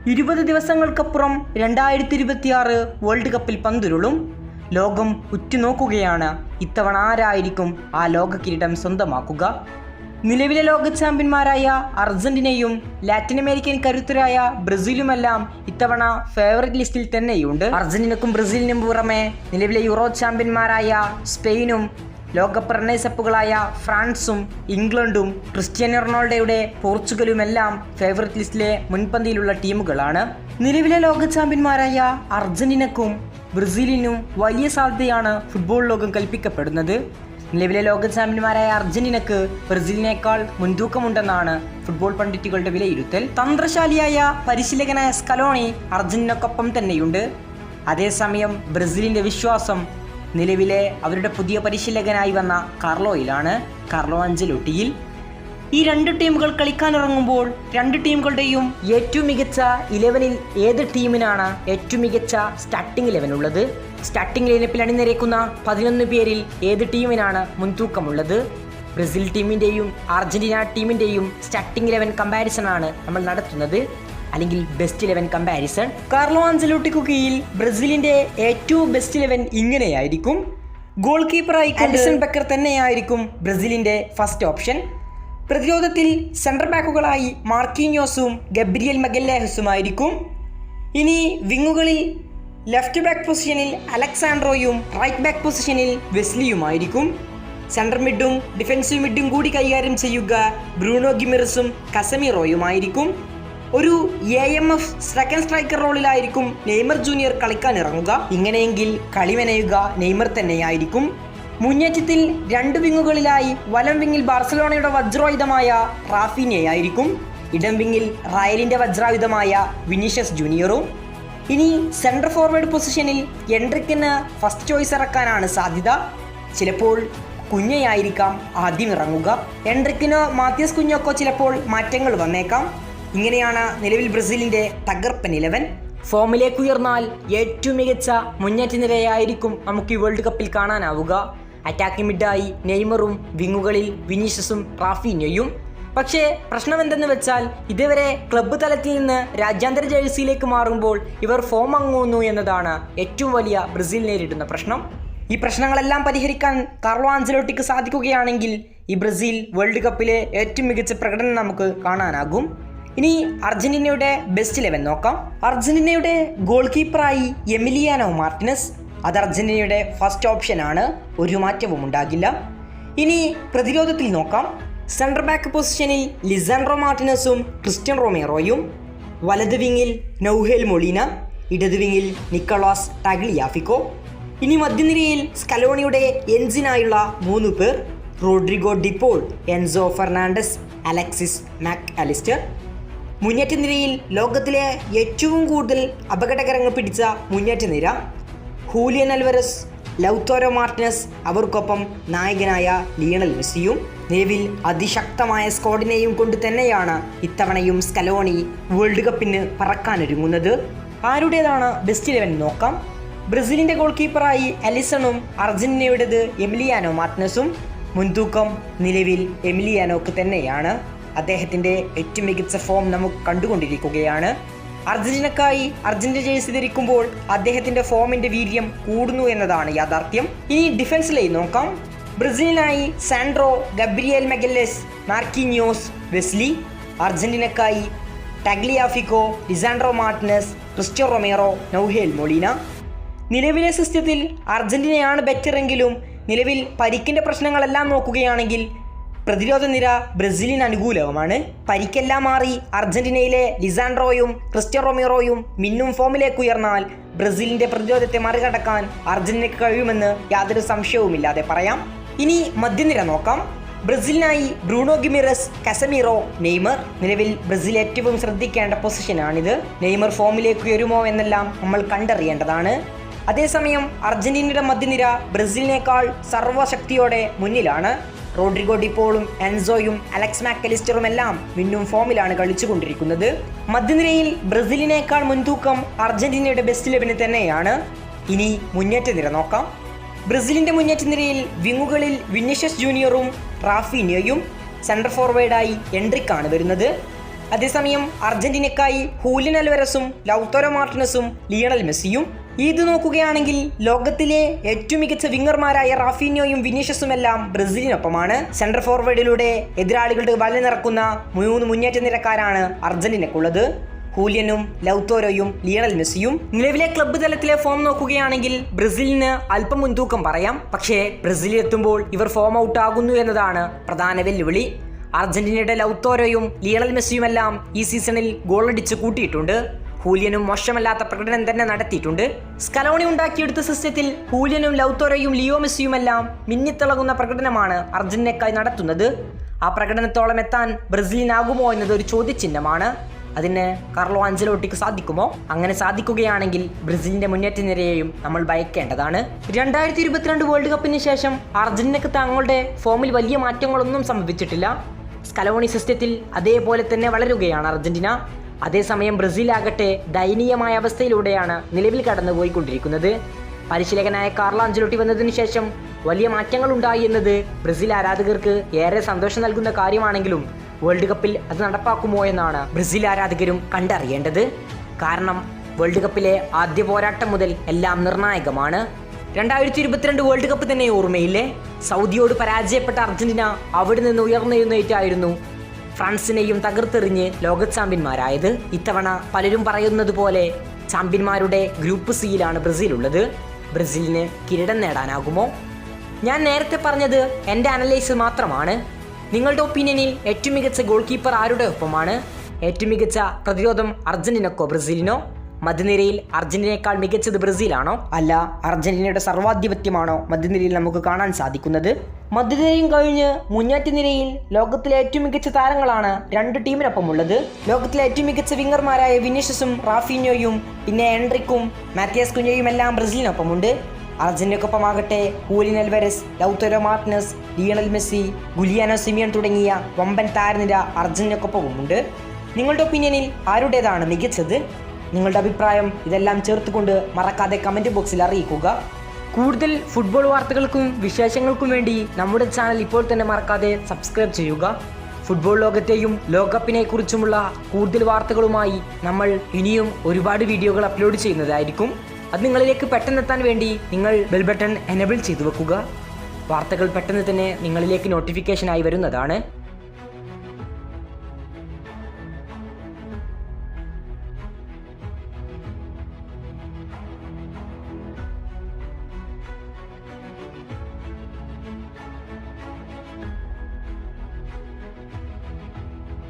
20 ദിവസങ്ങൾക്കപ്പുറം 2026 world കപ്പിൽ പന്തുരുളും. ലോകം ഉറ്റുനോക്കുകയാണ് ഇത്തവണ ആരായിരിക്കും ആ ലോക കിരീടം സ്വന്തമാക്കുക. നിലവിലെ ലോക ചാമ്പ്യന്മാരായ അർജന്റീനയും ലാറ്റിൻ അമേരിക്കൻ കരുത്തരായ ബ്രസീലുമെല്ലാം ഇത്തവണ ഫേവറേറ്റ് ലിസ്റ്റിൽ തന്നെയുണ്ട്. അർജന്റീനക്കും ബ്രസീലിനും പുറമെ നിലവിലെ യൂറോ ചാമ്പ്യന്മാരായ സ്പെയിനും ലോകകപ്പ് റണ്ണേഴ്സപ്പുകളായ ഫ്രാൻസും ഇംഗ്ലണ്ടും ക്രിസ്ത്യാനോ റൊണാൾഡോയുടെ പോർച്ചുഗലുമെല്ലാം ഫേവറേറ്റ് ലിസ്റ്റിലെ മുൻപന്തിയിലുള്ള ടീമുകളാണ്. നിലവിലെ ലോക ചാമ്പ്യന്മാരായ അർജന്റീനക്കും ബ്രസീലിനും വലിയ സാധ്യതയാണ് ഫുട്ബോൾ ലോകം കൽപ്പിക്കപ്പെടുന്നത്. നിലവിലെ ലോക ചാമ്പ്യന്മാരായ അർജന്റീനക്ക് ബ്രസീലിനേക്കാൾ മുൻതൂക്കമുണ്ടെന്നാണ് ഫുട്ബോൾ പണ്ഡിറ്റുകളുടെ വിലയിരുത്തൽ. തന്ത്രശാലിയായ പരിശീലകനായ സ്കലോണി അർജന്റീനക്കൊപ്പം തന്നെയുണ്ട്. അതേസമയം ബ്രസീലിന്റെ വിശ്വാസം നിലവിലെ അവരുടെ പുതിയ പരിശീലകനായി വന്ന കാർലോ അഞ്ചലോട്ടിയിൽ. ഈ രണ്ട് ടീമുകൾ കളിക്കാനിറങ്ങുമ്പോൾ രണ്ട് ടീമുകളുടെയും ഏറ്റവും മികച്ച 11-ൽ ഏത് ടീമിനാണ് ഏറ്റവും മികച്ച സ്റ്റാർട്ടിംഗ് 11 ഉള്ളത്? സ്റ്റാർട്ടിംഗ് ലൈനപ്പിൽ അണിനിരക്കുന്ന 11 പേരിൽ ഏത് ടീമിനാണ് മുൻതൂക്കമുള്ളത്? ബ്രസീൽ ടീമിൻ്റെയും അർജന്റീന ടീമിൻ്റെയും സ്റ്റാർട്ടിംഗ് 11 കമ്പാരിസൺ ആണ് നമ്മൾ നടത്തുന്നത്, അല്ലെങ്കിൽ ബെസ്റ്റ് 11 കമ്പാരിസൺ. കാർലോ അഞ്ചലോട്ടിക്കു കീഴിൽ ബ്രസീലിന്റെ ഏറ്റവും ബെസ്റ്റ് 11 ഇങ്ങനെയായിരിക്കും. ഗോൾ കീപ്പറായി അലിസൺ ബെക്കർ തന്നെയായിരിക്കും ബ്രസീലിന്റെ ഫസ്റ്റ് ഓപ്ഷൻ. പ്രതിരോധത്തിൽ സെൻട്രൽ ബാക്കുകളായി മാർക്കീഞ്ഞോസും ഗബ്രിയേൽ മഗല്ലേഹസുമായിരിക്കും. ഇനി വിങ്ങുകളിൽ ലെഫ്റ്റ് ബാക്ക് പൊസിഷനിൽ അലക്സാൻഡ്രോയും റൈറ്റ് ബാക്ക് പൊസിഷനിൽ വെസ്ലിയുമായിരിക്കും. സെൻട്രൽ മിഡും ഡിഫൻസീവ് മിഡും കൂടി കൈകാര്യം ചെയ്യുക ബ്രൂണോ ഗിമിറസും കസമിറോയുമായിരിക്കും. ഒരു AMF സെക്കൻഡ് സ്ട്രൈക്കർ റോളിലായിരിക്കും നെയ്മർ ജൂനിയർ കളിക്കാനിറങ്ങുക. ഇങ്ങനെയെങ്കിൽ കളി മെനയുക നെയ്മർ തന്നെയായിരിക്കും. മുന്നേറ്റത്തിൽ രണ്ട് വിങ്ങുകളിലായി വലം വിങ്ങിൽ ബാർസലോണയുടെ വജ്രായുധമായ റാഫീനയായിരിക്കും. ഇടം വിങ്ങിൽ റയലിന്റെ വജ്രായുധമായ വിനീഷ്യസ് ജൂനിയറും. ഇനി സെൻട്രൽ ഫോർവേഡ് പൊസിഷനിൽ എൻട്രിക്കിന് ഫസ്റ്റ് ചോയ്സ് ഇറക്കാനാണ് സാധ്യത. ചിലപ്പോൾ കുഞ്ഞയായിരിക്കാം ആദ്യം ഇറങ്ങുക. എൻട്രിക്കിനോ മാത്യൂസ് കുഞ്ഞോക്കോ ചിലപ്പോൾ മാറ്റങ്ങൾ വന്നേക്കാം. ഇങ്ങനെയാണ് നിലവിൽ ബ്രസീലിന്റെ തകർപ്പൻ 11. ഫോമിലേക്ക് ഉയർന്നാൽ ഏറ്റവും മികച്ച മുന്നേറ്റ നിരയായിരിക്കും നമുക്ക് ഈ വേൾഡ് കപ്പിൽ കാണാനാവുക. അറ്റാക്കിംഗ് മിഡായി നെയ്മറും വിങ്ങുകളിൽ വിനീഷ്യസും റാഫീനയും. പക്ഷേ പ്രശ്നം എന്തെന്ന് വെച്ചാൽ ഇതുവരെ ക്ലബ്ബ് തലത്തിൽ നിന്ന് രാജ്യാന്തര ജേഴ്സിയിലേക്ക് മാറുമ്പോൾ ഇവർ ഫോം അങ്ങുന്നു എന്നതാണ് ഏറ്റവും വലിയ ബ്രസീൽ നേരിടുന്ന പ്രശ്നം. ഈ പ്രശ്നങ്ങളെല്ലാം പരിഹരിക്കാൻ കാർലോ ആഞ്ചലോട്ടിക്ക് സാധിക്കുകയാണെങ്കിൽ ഈ ബ്രസീൽ വേൾഡ് കപ്പിലെ ഏറ്റവും മികച്ച പ്രകടനം നമുക്ക് കാണാനാകും. ഇനി അർജന്റീനയുടെ ബെസ്റ്റ് 11 നോക്കാം. അർജന്റീനയുടെ ഗോൾ കീപ്പറായി എമിലിയാനോ മാർട്ടിനസ്. അത് അർജന്റീനയുടെ ഫസ്റ്റ് ഓപ്ഷനാണ്, ഒരു മാറ്റവും ഉണ്ടാകില്ല. ഇനി പ്രതിരോധത്തിൽ നോക്കാം. സെൻട്രൽ ബാക്ക് പൊസിഷനിൽ ലിസാൻഡ്രോ മാർട്ടിനസും ക്രിസ്ത്യൻ റൊമേറോയും. വലത് വിങ്ങിൽ നൗഹേൽ മൊളീന, ഇടത് വിങ്ങിൽ നിക്കോളാസ് ടാഗ്ലിയാഫിക്കോ. ഇനി മധ്യനിരയിൽ സ്കലോണിയുടെ എൻജിനായുള്ള 3 പേർ: Rodrigo De Paul, Enzo Fernandez, Alexis Mac Allister. മുന്നേറ്റ നിരയിൽ ലോകത്തിലെ ഏറ്റവും കൂടുതൽ അപകടകരങ്ങൾ പിടിച്ച മുന്നേറ്റ നിര: ഹൂലിയൻ അൽവരസ്, ലൗത്തോരോ മാർട്ടിനസ്, അവർക്കൊപ്പം നായകനായ ലിയണൽ മെസ്സിയും. നിലവിൽ അതിശക്തമായ സ്ക്വാഡിനെയും കൊണ്ട് തന്നെയാണ് ഇത്തവണയും സ്കലോണി വേൾഡ് കപ്പിന് പറക്കാനൊരുങ്ങുന്നത്. ആരുടേതാണ് ബെസ്റ്റ് 11 നോക്കാം. ബ്രസീലിന്റെ ഗോൾ കീപ്പറായി അലിസണും അർജന്റീനയുടേത് എമിലിയാനോ മാർട്ടിനസും. മുൻതൂക്കം നിലവിൽ എമിലിയാനോക്ക് തന്നെയാണ്. അദ്ദേഹത്തിൻ്റെ ഏറ്റവും മികച്ച ഫോം നമുക്ക് കണ്ടുകൊണ്ടിരിക്കുകയാണ്. അർജന്റീനക്കായി അർജന്റീന ജേഴ്സി ധരിക്കുമ്പോൾ അദ്ദേഹത്തിൻ്റെ ഫോമിൻ്റെ വീര്യം കൂടുന്നു എന്നതാണ് യാഥാർത്ഥ്യം. ഇനി ഡിഫൻസ് ലൈൻ നോക്കാം. ബ്രസീലിനായി Sandro, Gabriel Magalhães, Marquinhos, Wesley. അർജന്റീനക്കായി Tagliafico, Lisandro Martinez, Cristian Romero, Nahuel Molina. നിലവിലെ സിസ്റ്റത്തിൽ അർജന്റീനയാണ് ബെറ്റർ എങ്കിലും നിലവിൽ പരിക്കിൻ്റെ പ്രശ്നങ്ങളെല്ലാം നോക്കുകയാണെങ്കിൽ പ്രതിരോധ നിര ബ്രസീലിന് അനുകൂലവുമാണ്. പരിക്കെല്ലാം മാറി അർജന്റീനയിലെ ലിസാൻഡ്രോയും ക്രിസ്ത്യൻ റൊമേറോയും മിന്നും ഫോമിലേക്ക് ഉയർന്നാൽ ബ്രസീലിന്റെ പ്രതിരോധത്തെ മറികടക്കാൻ അർജന്റീനയ്ക്ക് കഴിയുമെന്ന് യാതൊരു സംശയവുമില്ലാതെ പറയാം. ഇനി മധ്യനിര നോക്കാം. ബ്രസീലിനായി ബ്രൂണോ ഗിമിറസ്, കസമിറോ, നെയ്മർ. നിലവിൽ ബ്രസീൽ ഏറ്റവും ശ്രദ്ധിക്കേണ്ട പൊസിഷനാണിത്. നെയ്മർ ഫോമിലേക്ക് ഉയരുമോ എന്നെല്ലാം നമ്മൾ കണ്ടറിയേണ്ടതാണ്. അതേസമയം അർജന്റീനയുടെ മധ്യനിര ബ്രസീലിനേക്കാൾ സർവ്വശക്തിയോടെ മുന്നിലാണ്. റോഡ്രിഗോ ഡിപ്പോളും എൻസോയും അലക്സ് മാക് അലിസ്റ്ററും എല്ലാം മിന്നും ഫോമിലാണ് കളിച്ചുകൊണ്ടിരിക്കുന്നത്. മധ്യനിരയിൽ ബ്രസീലിനേക്കാൾ മുൻതൂക്കം അർജന്റീനയുടെ ബെസ്റ്റ് 11 തന്നെയാണ്. ഇനി മുന്നേറ്റ നിര നോക്കാം. ബ്രസീലിന്റെ മുന്നേറ്റ നിരയിൽ വിങ്ങുകളിൽ വിനീഷ്യസ് ജൂനിയറും റാഫീനയും. സെൻട്രൽ ഫോർവേഡായി എൻട്രിക്കാണ് വരുന്നത്. അതേസമയം അർജന്റീനയ്ക്കായി ഹൂലിയൻ അൽവരസും ലൗതാരോ മാർട്ടിനസും ലിയണൽ മെസ്സിയും. ഇത് നോക്കുകയാണെങ്കിൽ ലോകത്തിലെ ഏറ്റവും മികച്ച വിങ്ങർമാരായ റാഫീഞ്ഞോയും വിനീഷ്യസുമെല്ലാം ബ്രസീലിനൊപ്പമാണ്. സെൻട്രൽ ഫോർവേഡിലൂടെ എതിരാളികളുടെ വല നിറക്കുന്ന 3 മുന്നേറ്റ നിരക്കാരാണ് അർജന്റീനക്കുള്ളത്. ഹൂലിയനും ലൗതാരോയും ലിയണൽ മെസ്സിയും. നിലവിലെ ക്ലബ്ബ് തലത്തിലെ ഫോം നോക്കുകയാണെങ്കിൽ ബ്രസീലിന് അല്പം മുൻതൂക്കം പറയാം. പക്ഷേ ബ്രസീലിൽ എത്തുമ്പോൾ ഇവർ ഫോം ഔട്ട് ആകുന്നു എന്നതാണ് പ്രധാന വെല്ലുവിളി. അർജന്റീനയുടെ ലൗതാരോയും ലിയണൽ മെസ്സിയുമെല്ലാം ഈ സീസണിൽ ഗോളടിച്ച് കൂട്ടിയിട്ടുണ്ട്. ഹൂലിയനും മോശമല്ലാത്ത പ്രകടനം തന്നെ നടത്തിയിട്ടുണ്ട്. സ്കലോണി ഉണ്ടാക്കിയെടുത്ത സിസ്റ്റത്തിൽ ഹൂലിയനും ലൗതാരോയും ലിയോ മെസ്സിയുമെല്ലാം മിന്നിത്തിളങ്ങുന്ന പ്രകടനമാണ് അർജന്റീനയ്ക്കായി നടത്തുന്നത്. ആ പ്രകടനത്തോളം എത്താൻ ബ്രസീലിനാകുമോ എന്നത് ഒരു ചോദ്യചിഹ്നമാണ്. അതിന് കാർലോ ആഞ്ചലോട്ടിക്ക് സാധിക്കുമോ? അങ്ങനെ സാധിക്കുകയാണെങ്കിൽ ബ്രസീലിന്റെ മുന്നേറ്റ നിരയെയും നമ്മൾ ഭയക്കേണ്ടതാണ്. 2022 വേൾഡ് കപ്പിന് ശേഷം അർജന്റീനക്ക് തങ്ങളുടെ ഫോമിൽ വലിയ മാറ്റങ്ങളൊന്നും സംഭവിച്ചിട്ടില്ല. സ്കലോണി സിസ്റ്റത്തിൽ അതേപോലെ തന്നെ വളരുകയാണ് അർജന്റീന. അതേസമയം ബ്രസീലാകട്ടെ ദയനീയമായ അവസ്ഥയിലൂടെയാണ് നിലവിൽ കടന്നുപോയിക്കൊണ്ടിരിക്കുന്നത്. പരിശീലകനായ കാർലോ ആഞ്ചലോട്ടി വന്നതിന് ശേഷം വലിയ മാറ്റങ്ങൾ ഉണ്ടായി എന്നത് ബ്രസീൽ ആരാധകർക്ക് ഏറെ സന്തോഷം നൽകുന്ന കാര്യമാണെങ്കിലും വേൾഡ് കപ്പിൽ അത് നടപ്പാക്കുമോ എന്നാണ് ബ്രസീൽ ആരാധകരും കണ്ടറിയേണ്ടത്. കാരണം വേൾഡ് കപ്പിലെ ആദ്യ പോരാട്ടം മുതൽ എല്ലാം നിർണായകമാണ്. 2022 വേൾഡ് കപ്പ് തന്നെ ഓർമ്മയില്ലേ? സൗദിയോട് പരാജയപ്പെട്ട അർജന്റീന അവിടെ നിന്ന് ഉയർന്നെഴുന്നേറ്റായിരുന്നു ഫ്രാൻസിനെയും തകർത്തെറിഞ്ഞ് ലോക ചാമ്പ്യന്മാരായത്. ഇത്തവണ പലരും പറയുന്നത് പോലെ ചാമ്പ്യന്മാരുടെ ഗ്രൂപ്പ് സിയിലാണ് ബ്രസീൽ ഉള്ളത്. ബ്രസീലിന് കിരീടം നേടാനാകുമോ? ഞാൻ നേരത്തെ പറഞ്ഞത് എൻ്റെ അനലൈസ് മാത്രമാണ്. നിങ്ങളുടെ ഒപ്പീനിയനിൽ ഏറ്റവും മികച്ച ഗോൾ കീപ്പർ ആരുടെ ഒപ്പമാണ്? ഏറ്റവും മികച്ച പ്രതിരോധം അർജന്റീനക്കോ ബ്രസീലിനോ? മധ്യനിരയിൽ അർജന്റീനയേക്കാൾ മികച്ചത് ബ്രസീലാണോ? അല്ല, അർജന്റീനയുടെ സർവാധിപത്യമാണോ മധ്യനിരയിൽ നമുക്ക് കാണാൻ സാധിക്കുന്നത്? മധ്യനിരയും കഴിഞ്ഞ് മുന്നേറ്റ നിരയിൽ ലോകത്തിലെ ഏറ്റവും മികച്ച താരങ്ങളാണ് 2 ടീമിനൊപ്പമുള്ളത്. ലോകത്തിലെ ഏറ്റവും മികച്ച വിങ്ങർമാരായ വിനീഷ്യസും റാഫീഞ്ഞോയും പിന്നെ എൻട്രിക്കും മാത്തിയാസ് കുഞ്ഞയും എല്ലാം ബ്രസീലിനൊപ്പമുണ്ട്. അർജന്റീനക്കൊപ്പമാകട്ടെ Julian Alvarez, Lautaro Martinez, Lionel Messi, Giuliano Simeone തുടങ്ങിയ വമ്പൻ താരനിര അർജന്റീനക്കൊപ്പമുണ്ട്. നിങ്ങളുടെ ഒപ്പീനിയനിൽ ആരുടേതാണ് മികച്ചത്? നിങ്ങളുടെ അഭിപ്രായം ഇതെല്ലാം ചേർത്തുകൊണ്ട് മറക്കാതെ കമൻറ്റ് ബോക്സിൽ അറിയിക്കുക. കൂടുതൽ ഫുട്ബോൾ വാർത്തകൾക്കും വിശേഷങ്ങൾക്കും വേണ്ടി നമ്മുടെ ചാനൽ ഇപ്പോൾ തന്നെ മറക്കാതെ സബ്സ്ക്രൈബ് ചെയ്യുക. ഫുട്ബോൾ ലോകത്തെയും ലോകകപ്പിനെ കുറിച്ചുമുള്ള കൂടുതൽ വാർത്തകളുമായി നമ്മൾ ഇനിയും ഒരുപാട് വീഡിയോകൾ അപ്ലോഡ് ചെയ്യുന്നതായിരിക്കും. അത് നിങ്ങളിലേക്ക് പെട്ടെന്നെത്താൻ വേണ്ടി നിങ്ങൾ ബെൽ ബട്ടൺ എനേബിൾ ചെയ്തു വെക്കുക. വാർത്തകൾ പെട്ടെന്ന് തന്നെ നിങ്ങളിലേക്ക് നോട്ടിഫിക്കേഷനായി വരുന്നതാണ്.